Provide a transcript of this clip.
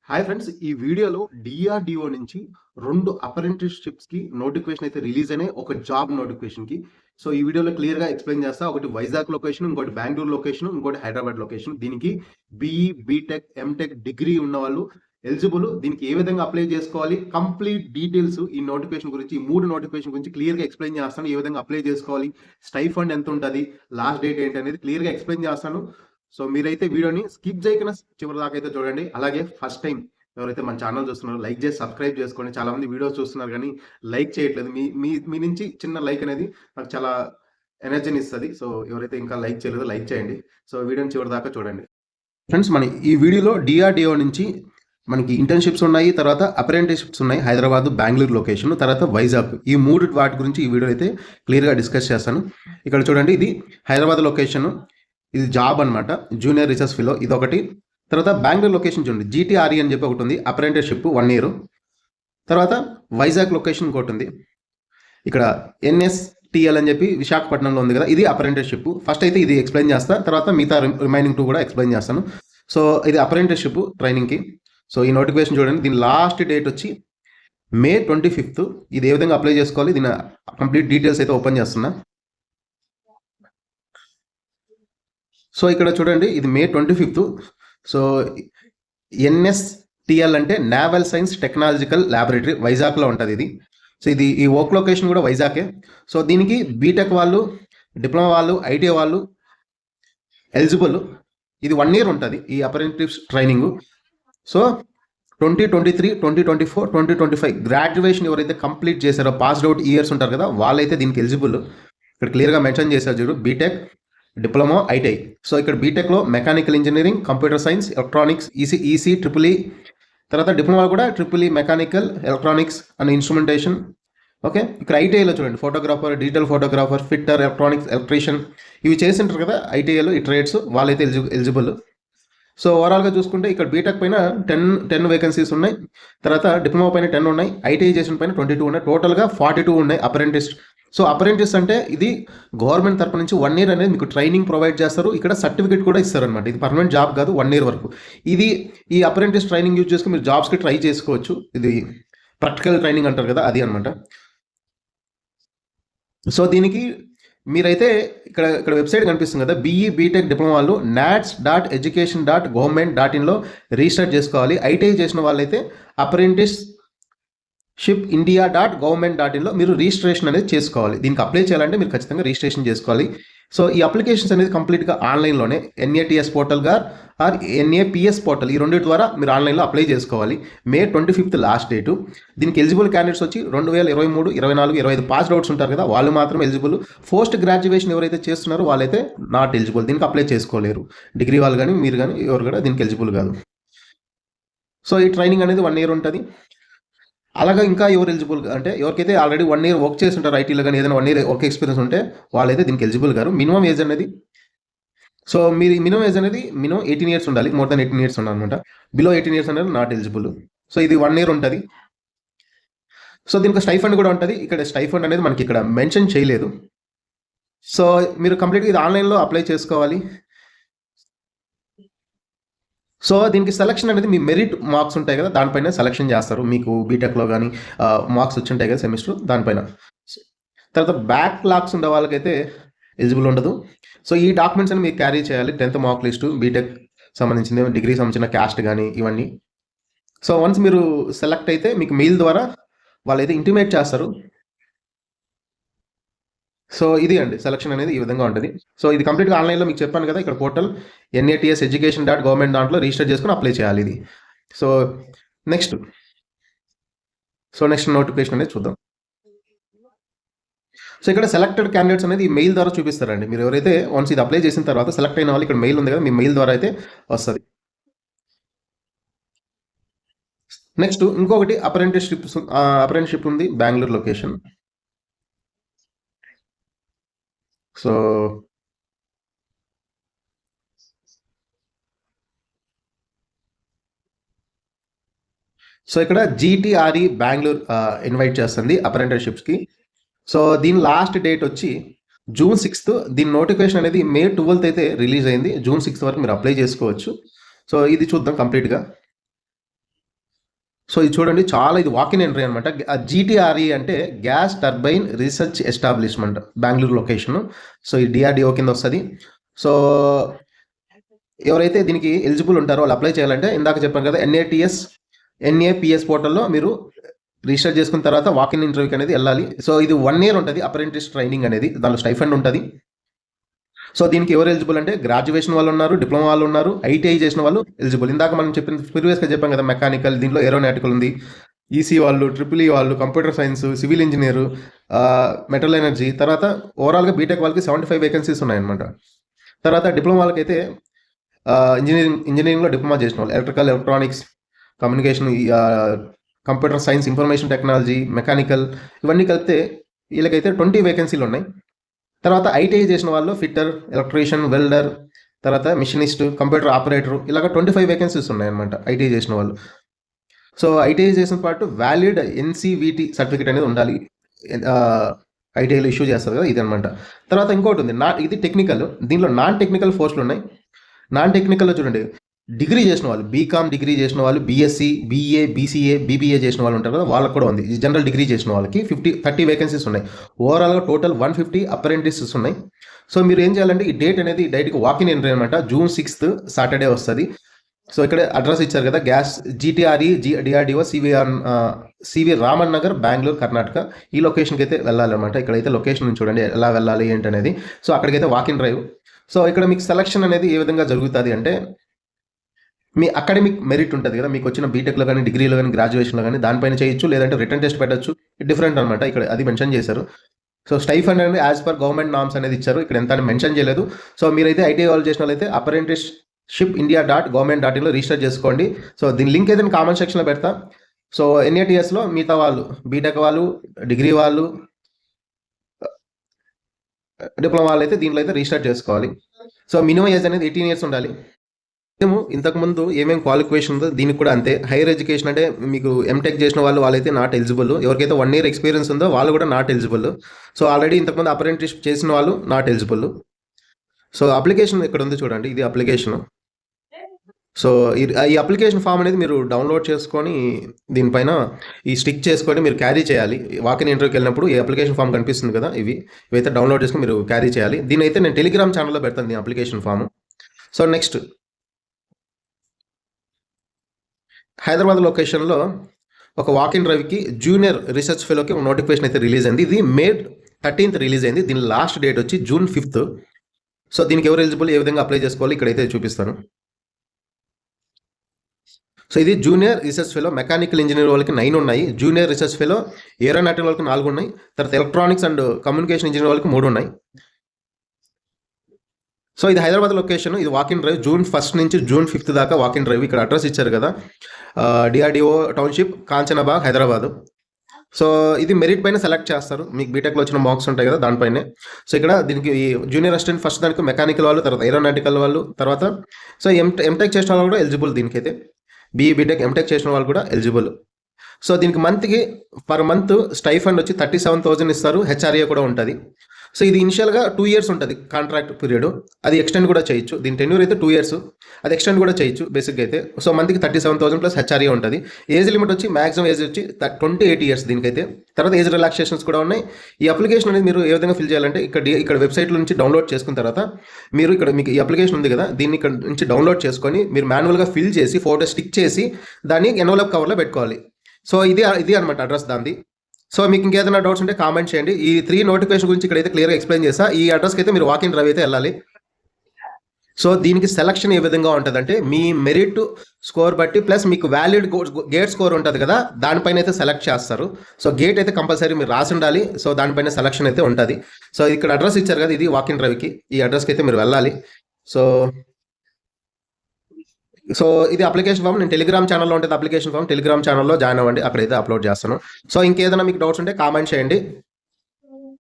Hi friends! ఈ వీడియోలో DRDO నుంచి 2 అప్రెంటిస్‌షిప్స్‌కి నోటిఫికేషన్ అయితే రిలీజ్ అయినాయి. ఒక జాబ్ నోటిఫికేషన్‌కి. సో, ఈ వీడియోలో క్లియర్‌గా ఎక్స్‌ప్లెయిన్ చేస్తా. ఒకటి వైజాగ్ లొకేషన్, ఇంకోటి బెంగుళూరు లొకేషన్, ఇంకోటి హైదరాబాద్ లొకేషన్. దీనికి బీఈ, బీటెక్, ఎంటెక్ డిగ్రీ ఉన్నవాళ్ళు ఎలిజిబుల్. దీనికి ఏ విధంగా అప్లై చేసుకోవాలి? కంప్లీట్ డీటెయిల్స్ ఈ నోటిఫికేషన్ గురించి, ఈ 3 నోటిఫికేషన్ గురించి క్లియర్‌గా ఎక్స్‌ప్లెయిన్ చేస్తాను. ఏ విధంగా అప్లై చేసుకోవాలి? స్టైఫండ్ ఎంతుంటది? లాస్ట్ డేట్ ఏంటనేది క్లియర్‌గా ఎక్స్‌ప్లెయిన్ చేస్తాను. సో, మీరైతే వీడియోని స్కిప్ చేయకుండా చివరి దాకా అయితే చూడండి. అలాగే ఫస్ట్ టైం ఎవరైతే మన ఛానల్ చూస్తున్నారో లైక్ చేసి సబ్స్క్రైబ్ చేసుకోండి. చాలామంది వీడియోస్ చూస్తున్నారు కానీ లైక్ చేయట్లేదు. మీ మీ మీ నుంచి చిన్న లైక్ అనేది నాకు చాలా ఎనర్జీని ఇస్తది. సో, ఎవరైతే ఇంకా లైక్ చేయలేదో లైక్ చేయండి. సో, వీడియోని చివరి దాకా చూడండి. ఫ్రెండ్స్, మన ఈ వీడియోలో డీఆర్‌డీఓ నుంచి మనకి ఇంటర్న్‌షిప్స్ ఉన్నాయి. తర్వాత అప్రెంటిస్‌షిప్స్ ఉన్నాయి. హైదరాబాద్, బెంగుళూరు లొకేషన్, తర్వాత వైజాగ్. ఈ 3 వాటి గురించి ఈ వీడియో అయితే క్లియర్‌గా డిస్కస్ చేస్తాను. ఇక్కడ చూడండి, ఇది హైదరాబాద్ లొకేషన్. ఇది జాబ్ అనమాట. జూనియర్ రీసెర్చ్ ఫెలో ఇదొకటి. తర్వాత బెంగుళూరు లొకేషన్ చూడండి, జీటీఆర్ఈ అని చెప్పి ఒకటి ఉంది. Apprenticeship 1 year. తర్వాత వైజాగ్ లొకేషన్ ఇంకోటి ఉంది. ఇక్కడ ఎన్ఎస్టీఎల్ అని చెప్పి విశాఖపట్నంలో ఉంది కదా, ఇది అప్రెంటిస్‌షిప్. ఫస్ట్ అయితే ఇది ఎక్స్ప్లెయిన్ చేస్తా. తర్వాత మిగతా రిమైనింగ్ 2 కూడా ఎక్స్ప్లెయిన్ చేస్తాను. సో, ఇది అప్రెంటిస్‌షిప్ ట్రైనింగ్కి. సో, ఈ నోటిఫికేషన్ చూడండి, దీని లాస్ట్ డేట్ వచ్చి మే 25th. ఇది ఏ విధంగా అప్లై చేసుకోవాలి, దీని కంప్లీట్ డీటెయిల్స్ అయితే ఓపెన్ చేస్తున్నా. సో, ఇక్కడ చూడండి, ఇది మే 25th. సో, ఎన్ఎస్టిఎల్ అంటే నేవల్ సైన్స్ టెక్నాలజికల్ ల్యాబొరేటరీ, వైజాగ్లో ఉంటుంది ఇది. సో, ఇది ఈ వర్క్ లొకేషన్ కూడా వైజాగే. సో, దీనికి బీటెక్ వాళ్ళు, డిప్లొమా వాళ్ళు, ఐటీఐ వాళ్ళు ఎలిజిబుల్. ఇది 1 ఇయర్ ఉంటుంది ఈ అప్రెంటిస్ ట్రైనింగ్. సో, 2023, 2024, 2025 గ్రాడ్యుయేషన్ ఎవరైతే కంప్లీట్ చేశారో, పాస్డ్ అవుట్ ఇయర్స్ ఉంటారు కదా, వాళ్ళైతే దీనికి ఎలిజిబుల్. ఇక్కడ క్లియర్గా మెన్షన్ చేశారు చూడు, బీటెక్, డిప్లొమా, ఐటీఐ. సో, ఇక్కడ బీటెక్లో mechanical engineering, computer science, electronics, EC triple E. తర్వాత డిప్లొమా కూడా triple E mechanical, electronics and instrumentation. Okay, ఇక్కడ ఐటీఐలో చూడండి, photographer, digital photographer, fitter, electronics, electrician, ఇవి చేసింటారు కదా ఐటీఐలో, ఈ ట్రేడ్స్ వాళ్ళైతే ఎలిజిబుల్. సో, ఓవరాల్గా చూసుకుంటే ఇక్కడ బీటెక్ పైన 10 వేకెన్సీస్ ఉన్నాయి. తర్వాత డిప్లొమా పైన 10 ఉన్నాయి. ఐటీఐ చేసిన పైన 22 ఉన్నాయి. టోటల్గా 42 ఉన్నాయి అప్రెంటిస్. సో, అప్రెంటిస్ అంటే ఇది గవర్నమెంట్ తరపు నుంచి 1 ఇయర్ అనేది మీకు ట్రైనింగ్ ప్రొవైడ్ చేస్తారు. ఇక్కడ సర్టిఫికేట్ కూడా ఇస్తారనమాట. ఇది పర్మనెంట్ జాబ్ కాదు, 1 ఇయర్ వరకు. ఇది ఈ అప్రెంటిస్ ట్రైనింగ్ యూజ్ చేసుకుని మీరు జాబ్స్కి ట్రై చేసుకోవచ్చు. ఇది ప్రాక్టికల్ ట్రైనింగ్ అంటారు కదా, అది అనమాట. సో, దీనికి మీరైతే ఇక్కడ ఇక్కడ వెబ్సైట్ కనిపిస్తుంది కదా, బీఈ బీటెక్ డిప్లొమా వాళ్ళు nats.education.government.in రిజిస్టర్ చేసుకోవాలి. ఐటీఐ చేసిన వాళ్ళైతే apprenticeshipindia.government.in మీరు రిజిస్ట్రేషన్ అనేది చేసుకోవాలి. దీనికి అప్లై చేయాలంటే మీరు ఖచ్చితంగా రిజిస్ట్రేషన్ చేసుకోవాలి. సో, ఈ అప్లికేషన్స్ అనేది కంప్లీట్గా ఆన్లైన్లోనే NATS portal or NAPS portal, ఈ రెండింటి ద్వారా మీరు ఆన్లైన్లో అప్లై చేసుకోవాలి. May 25th last date. దీనికి ఎలిజిబుల్ క్యాండిడేట్స్ వచ్చి 2023, 24, 25 పాస్డ్ అవుట్స్ ఉంటారు కదా, వాళ్ళు మాత్రం ఎలిజిబుల్. పోస్ట్ గ్రాడ్యుయేషన్ ఎవరైతే చేస్తున్నారో వాళ్ళైతే నాట్ ఎలిజిబుల్, దీనికి అప్లై చేసుకోలేరు. డిగ్రీ వాళ్ళు కానీ మీరు కానీ ఎవరు కూడా దీనికి ఎలిజిబుల్ కాదు. సో, ఈ ట్రైనింగ్ అనేది 1 ఇయర్ ఉంటుంది. అలాగా ఇంకా ఎవరు ఎలిజిబుల్ అంటే, ఎవరికైతే ఆల్రెడీ 1 ఇయర్ వర్క్ చేసి ఉంటారు ఐటీలో కానీ, ఏదైనా 1 ఇయర్ వర్క్ ఎక్స్పీరియన్స్ ఉంటే వాళ్ళైతే దీనికి ఎలిజిబుల్ గారు. మినిమం ఏజ్ అనేది, సో మీరు మినిమం ఏజ్ అనేది మినిమం 18 ఇయర్స్ ఉండాలి. మోర్ దెన్ 18 ఇయర్స్ ఉండాలన్నమాట. బిలో 18 ఇయర్స్ అనేది నాట్ ఎలిజిబుల్. సో, ఇది 1 ఇయర్ ఉంటుంది. సో, దీనికి స్టైఫండ్ కూడా ఉంటుంది. ఇక్కడ స్టైఫండ్ అనేది మనకి ఇక్కడ మెన్షన్ చేయలేదు. సో, మీరు కంప్లీట్గా ఇది ఆన్లైన్లో అప్లై చేసుకోవాలి. సో, దీనికి సెలక్షన్ అనేది మీ మెరిట్ మార్క్స్ ఉంటాయి కదా, దానిపైన సెలక్షన్ చేస్తారు. మీకు బీటెక్లో కానీ మార్క్స్ వచ్చి ఉంటాయి కదా సెమిస్టర్, దానిపైన. తర్వాత బ్యాక్ లాగ్స్ ఉండే వాళ్ళకైతే ఎలిజిబుల్ ఉండదు. సో, ఈ డాక్యుమెంట్స్ అని మీరు క్యారీ చేయాలి. 10th మార్క్ లిస్టు, బీటెక్ సంబంధించింది, డిగ్రీ సంబంధించిన క్యాస్ట్ కానీ ఇవన్నీ. సో, వన్స్ మీరు సెలెక్ట్ అయితే మీకు మెయిల్ ద్వారా వాళ్ళైతే ఇంటిమేట్ చేస్తారు. సో, ఇది అండి సెలక్షన్ అనేది ఈ విధంగా ఉంటుంది. సో, ఇది కంప్లీట్గా ఆన్లైన్లో మీకు చెప్పాను కదా, ఇక్కడ పోర్టల్ nats.education.government దాంట్లో రిజిస్టర్ చేసుకుని అప్లై చేయాలి ఇది. సో, నెక్స్ట్ నోటిఫికేషన్ అనేది చూద్దాం. సో, ఇక్కడ సెలెక్టెడ్ క్యాండిడేట్స్ అనేది ఈ మెయిల్ ద్వారా చూపిస్తారండి. మీరు ఎవరైతే వన్స్ ఇది అప్లై చేసిన తర్వాత సెలెక్ట్ అయిన వాళ్ళు, ఇక్కడ మెయిల్ ఉంది కదా, మీ మెయిల్ ద్వారా అయితే వస్తుంది. నెక్స్ట్ ఇంకొకటి అప్రెంటిస్షిప్ ఉంది, బెంగళూరు లొకేషన్. సో, ఇక్కడ జీటీఆర్ఈ బెంగళూరు ఇన్వైట్ చేస్తుంది అప్రెంటిస్షిప్స్కి. సో, దీని లాస్ట్ డేట్ వచ్చి June 6th. దీని నోటిఫికేషన్ అనేది May 12th అయితే రిలీజ్ అయింది. June 6th వరకు మీరు అప్లై చేసుకోవచ్చు. సో, ఇది చూద్దాం కంప్లీట్గా. సో ఇది చూడండి, చాలా ఇది వాకిన్ ఎంట్రీ అనమాట. జీటీఆర్ఈ అంటే gas turbine research establishment, Bengaluru location. So ఈ డిఆర్డిఓ కింద వస్తుంది. సో ఎవరైతే దీనికి ఎలిజిబుల్ ఉంటారో వాళ్ళు అప్లై చేయాలంటే ఇందాక చెప్పాను కదా, ఎన్ఏపిఎస్ పోర్టల్లో మీరు రిజిస్టర్ చేసుకున్న తర్వాత వాకిన్ ఇంటర్వ్యూకి అనేది వెళ్ళాలి. సో ఇది 1 year ఉంటుంది అప్రెంటిస్ ట్రైనింగ్ అనేది, దానిలో స్టైఫండ్ ఉంటుంది. సో దీనికి ఎవరు ఎలిజిబుల్ అంటే గ్రాడ్యుయేషన్ వాళ్ళు ఉన్నారు, డిప్లొమా వాళ్ళు ఉన్నారు, ఐటీఐ చేసిన వాళ్ళు ఎలిజిబుల్. ఇందాక మనం ప్రీవియస్గా చెప్పాం కదా, మెకానికల్, దీంట్లో ఏరోనాటికల్ ఉంది, ఈసీ వాళ్ళు, ట్రిపుల్ వాళ్ళు, computer science, civil engineer, metal energy. తర్వాత ఓవరాల్గా బీటెక్ వాళ్ళకి 75 వేకెన్సీస్ ఉన్నాయన్నమాట. తర్వాత డిప్లొమా వాళ్ళకైతే ఇంజనీరింగ్లో డిప్లొమా చేసిన వాళ్ళు, electrical, electronics, communication, computer science, information technology, mechanical, ఇవన్నీ కలిపితే వీళ్ళకైతే 20 వేకెన్సీలు ఉన్నాయి. తర్వాత ఐటీఐ చేసిన వాళ్ళు ఫిట్టర్, ఎలక్ట్రీషియన్, వెల్డర్, తర్వాత మిషనిస్ట్, కంప్యూటర్ ఆపరేటర్, ఇలాగ 25 వేకెన్సీస్ ఉన్నాయన్నమాట ఐటీఐ చేసిన వాళ్ళు. సో ఐటీఐ చేసిన పాటు వ్యాలిడ్ ఎన్సీవీటీ సర్టిఫికేట్ అనేది ఉండాలి, ఐటీఐలో ఇష్యూ చేస్తారు కదా, ఇది అనమాట. తర్వాత ఇంకోటి ఉంది, ఇది టెక్నికల్, దీనిలో నాన్ టెక్నికల్ పోస్టులు ఉన్నాయి. నాన్ టెక్నికల్లో చూడండి, డిగ్రీ చేసిన వాళ్ళు, బీకామ్ డిగ్రీ చేసిన వాళ్ళు, బీఎస్సీ, బీఏ, బీసీఏ, బీబీఏ చేసిన వాళ్ళు ఉంటారు కదా, వాళ్ళకి కూడా ఉంది. జనరల్ డిగ్రీ చేసిన వాళ్ళకి 30 వేకెన్సీస్ ఉన్నాయి. ఓవరాల్గా టోటల్ 150 అప్రెంటిసెస్ ఉన్నాయి. సో మీరు ఏం చేయాలంటే ఈ డేట్ అనేది డైరెక్ట్గా వాకిన్ ఎంట్రీ అనమాట. June 6th సాటర్డే వస్తుంది. సో ఇక్కడ అడ్రస్ ఇచ్చారు కదా, gas GTRE DRDO CV Raman Nagar, Bengaluru, Karnataka. ఈ లొకేషన్కి అయితే వెళ్ళాలన్నమాట. ఇక్కడైతే లొకేషన్ చూడండి ఎలా వెళ్ళాలి ఏంటనేది. సో అక్కడికైతే వాకిన్ డ్రైవ్. సో ఇక్కడ మీకు సెలక్షన్ అనేది ఏ విధంగా జరుగుతుంది అంటే, మీ అకాడమిక్ మెరిట్ ఉంటుంది కదా, మీకు వచ్చిన బీటెక్లో కానీ, డిగ్రీలో కానీ, గ్రాడ్యుయేషన్లో కానీ, దానిపైన చేయొచ్చు, లేదంటే రిటర్న్ టెస్ట్ పెట్టచ్చు. డిఫరెంట్ అనమాట, ఇక్కడ అది మెన్షన్ చేశారు. సో స్టైఫండ్ అనేది యాజ్ పర్ గవర్నమెంట్ నామ్స్ అనేది ఇచ్చారు, ఇక్కడ ఎంత అని మెన్షన్ చేయలేదు. సో మీరైతే ఐటీఐ వాళ్ళు చేసిన వాళ్ళైతే apprenticeshipindia.government.in రిజిస్టర్ చేసుకోండి. సో దీని లింక్ అయితే నేను కామెంట్ సెక్షన్లో పెడతా. సో ఎన్ఏటిఎస్లో మిగతా వాళ్ళు, బీటెక్ వాళ్ళు, డిగ్రీ వాళ్ళు, డిప్లొమా వాళ్ళు అయితే దీంట్లో అయితే రిజిస్టర్ చేసుకోవాలి. సో మినిమం ఏజ్ అనేది 18 years ఉండాలి. మేము ఇంతకుముందు ఏమేమి క్వాలిఫికేషన్ ఉందో దీనికి కూడా అంతే. హైయర్ ఎడ్యుకేషన్ అంటే మీకు ఎంటెక్ చేసిన వాళ్ళైతే నాట్ ఎలిజిబుల్. ఎవరికైతే 1 year ఎక్స్పీరియన్స్ ఉందో వాళ్ళు కూడా నాట్ ఎలిజిబుల్. సో ఆల్రెడీ ఇంతకుముందు అప్రెంటిస్షిప్ చేసిన వాళ్ళు నాట్ ఎలిజిబుల్. సో అప్లికేషన్ ఇక్కడ ఉంది చూడండి, ఇది అప్లికేషన్. సో ఈ అప్లికేషన్ ఫామ్ అనేది మీరు డౌన్లోడ్ చేసుకొని దీనిపైన ఈ స్టిక్ చేసుకొని మీరు క్యారీ చేయాలి. వాకిన్ ఇంటర్వ్యూకి వెళ్ళినప్పుడు ఈ అప్లికేషన్ ఫామ్ కనిపిస్తుంది కదా, ఇవైతే డౌన్లోడ్ చేసుకొని మీరు క్యారీ చేయాలి. దీని అయితే నేను టెలిగ్రామ్ ఛానల్లో పెడతాను దీని application form. So next Hyderabad లొకేషన్లో ఒక వాకిన్ డ్రైవ్కి జూనియర్ రీసెర్చ్ ఫెలోకి నోటిఫికేషన్ అయితే రిలీజ్ అయింది. ఇది May 13th రిలీజ్ అయింది. దీని లాస్ట్ డేట్ వచ్చి June 5th. సో దీనికి ఎవరు ఎలిజిబుల్, ఏ విధంగా అప్లై చేసుకోవాలి ఇక్కడైతే చూపిస్తాను. సో ఇది junior research fellow, mechanical engineer వాళ్ళకి 9 ఉన్నాయి. జూనియర్ రీసెర్చ్ ఫెలో, ఏరోనాటికల్ వాళ్ళకి 4 ఉన్నాయి. తర్వాత ఎలక్ట్రానిక్స్ అండ్ కమ్యూనికేషన్ ఇంజనీర్ వాళ్ళకి 3 ఉన్నాయి. సో ఇది హైదరాబాద్ లొకేషన్. ఇది వాకిన్ డ్రైవ్ June 1st నుంచి June 5th దాకా వాకిన్ డ్రైవ్. ఇక్కడ అడ్రస్ ఇచ్చారు కదా, డిఆర్డిఓ టౌన్షిప్, కాంచనాబాగ్, హైదరాబాద్. సో ఇది మెరిట్ పైన సెలెక్ట్ చేస్తారు, మీకు బీటెక్లో వచ్చిన మార్క్స్ ఉంటాయి కదా దానిపైనే. సో ఇక్కడ దీనికి జూనియర్ అసిస్టెంట్ ఫస్ట్ దానికి మెకానికల్ వాళ్ళు, తర్వాత ఏరోనాటికల్ వాళ్ళు, తర్వాత సో ఎంటెక్ చేసిన వాళ్ళు కూడా ఎలిజిబుల్. దీనికైతే బీటెక్, ఎంటెక్ చేసిన వాళ్ళు కూడా ఎలిజిబుల్. సో దీనికి మంత్కి పర్ మంత్ స్టైఫండ్ వచ్చి 37,000 ఇస్తారు. హెచ్ఆర్ఏ కూడా ఉంటుంది. సో ఇది ఇనిషియల్గా 2 years ఉంటుంది కాంట్రాక్ట్ పీరియడ్. అది ఎక్స్టెండ్ కూడా చేయొచ్చు. దీని టెన్యూర్ అయితే 2 years, అది ఎక్స్టెండ్ కూడా చేయొచ్చు బేసిక్గా అయితే. సో మంత్కి 37,000 ప్లస్ హెచ్ఆర్ఏ ఉంటుంది. ఏజ్ లిమిట్ వచ్చి మ్యాక్సిమం ఏజ్ వచ్చి 28 years దీనికైతే. తర్వాత ఏజ్ రిలాక్సేషన్స్ కూడా ఉన్నాయి. ఈ అప్లికేషన్ అనేది మీరు ఏ విధంగా ఫిల్ చేయాలంటే ఇక్కడ వెబ్సైట్లో నుంచి డౌన్లోడ్ చేసుకున్న తర్వాత మీరు ఇక్కడ మీకు ఈ అప్లికేషన్ ఉంది కదా, దీన్ని ఇక్కడ నుంచి డౌన్లోడ్ చేసుకొని మీరు మాన్యువల్గా ఫిల్ చేసి ఫోటో స్టిక్ చేసి దాన్ని ఎన్వలప్ కవర్లో పెట్టుకోవాలి. సో ఇది అనమాట అడ్రస్ దాన్ని. సో మీకు ఇంకేదైనా డౌట్స్ ఉంటే కామెంట్ చేయండి. ఈ 3 నోటిఫికేషన్ గురించి ఇక్కడైతే క్లియర్గా ఎక్స్ప్లెయిన్ చేస్తా. ఈ అడ్రస్కి అయితే మీరు వాకిన్ డ్రైవ్ అయితే వెళ్ళాలి. సో దీనికి సెలక్షన్ ఏ విధంగా ఉంటుందంటే, మీ మెరిట్ స్కోర్ బట్టి ప్లస్ మీకు వ్యాలిడ్ గేట్ స్కోర్ ఉంటుంది కదా, దానిపైన అయితే సెలెక్ట్ చేస్తారు. సో గేట్ అయితే కంపల్సరీ మీరు రాసి ఉండాలి. సో దానిపైన సెలక్షన్ అయితే ఉంటుంది. సో ఇక్కడ అడ్రస్ ఇచ్చారు కదా, ఇది వాకిన్ డ్రైవ్కి, ఈ అడ్రస్కి అయితే మీరు వెళ్ళాలి. సో ఇది అప్లికేషన్ ఫామ్. నేను టెలిగ్రామ్ ఛానల్లో ఉంటుంది అప్లికేషన్ ఫామ్, టెలిగ్రామ్ ఛానల్లో జాయిన్ అవ్వండి, అక్కడైతే అప్లోడ్ చేస్తాను. సో ఇంకేదైనా మీకు డౌట్స్ ఉంటే కామెంట్ చేయండి.